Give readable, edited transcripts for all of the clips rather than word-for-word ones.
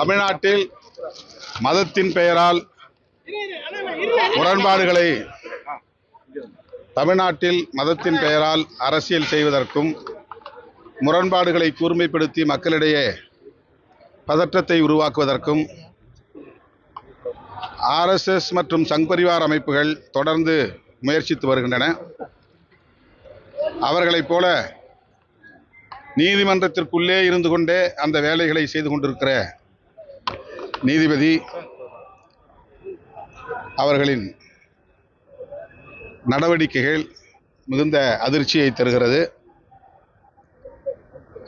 தமிழ்நாட்டில் மதத்தின் பெயரால் முரண்பாடுகளை அரசியல் செய்வதற்கும் முரண்பாடுகளை கூர்மைப்படுத்தி மக்களிடையே பதற்றத்தை உருவாக்குவதற்கும் RSS மற்றும் சங் பரிவார் அமைப்புகள் தொடர்ந்து முயற்சித்து வருகின்றன. அவர்களைப் போல நீதிமன்றத்திற்குள்ளே இருந்து கொண்டே அந்த வேலைகளை செய்து கொண்டிருக்கிற நீதிபதி அவர்களின் நடவடிக்கைகள் மிகுந்த அதிர்ச்சியை தருகிறது.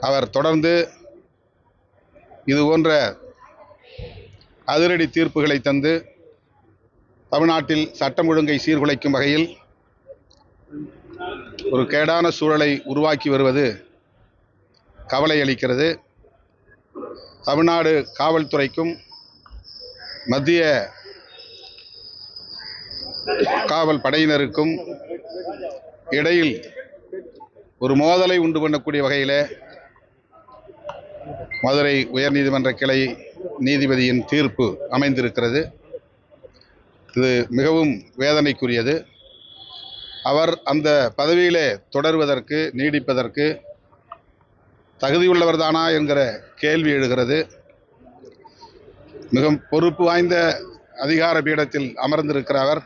அவர் தொடர்ந்து இதுபோன்ற அதிரடி தீர்ப்புகளை தந்து தமிழ்நாட்டில் சட்டம் ஒழுங்கை சீர்குலைக்கும் வகையில் ஒரு கேடான சூழலை உருவாக்கி வருவது கவலை அளிக்கிறது. தமிழ்நாடு காவல்துறைக்கும் மத்திய காவல் படையினருக்கும் இடையில் ஒரு மோதலை உண்டு பண்ணக்கூடிய வகையில் மதுரை உயர்நீதிமன்ற கிளை நீதிபதியின் தீர்ப்பு அமைந்திருக்கிறது. இது மிகவும் வேதனைக்குரியது. அவர் அந்த பதவியிலே தொடர்வதற்கு நீடிப்பதற்கு தகுதியுள்ளவர்தானா என்கிற கேள்வி எழுகிறது. மிக பொறுப்பு வாய்ந்த அதிகார பீடத்தில் அமர்ந்திருக்கிற அவர்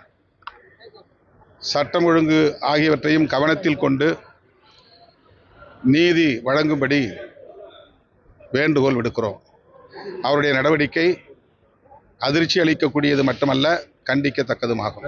சட்டம் ஒழுங்கு ஆகியவற்றையும் கவனத்தில் கொண்டு நீதி வழங்கும்படி வேண்டுகோள் விடுக்கிறோம். அவருடைய நடவடிக்கை அதிர்ச்சி அளிக்கக்கூடியது மட்டுமல்ல, கண்டிக்கத்தக்கதுமாகும்.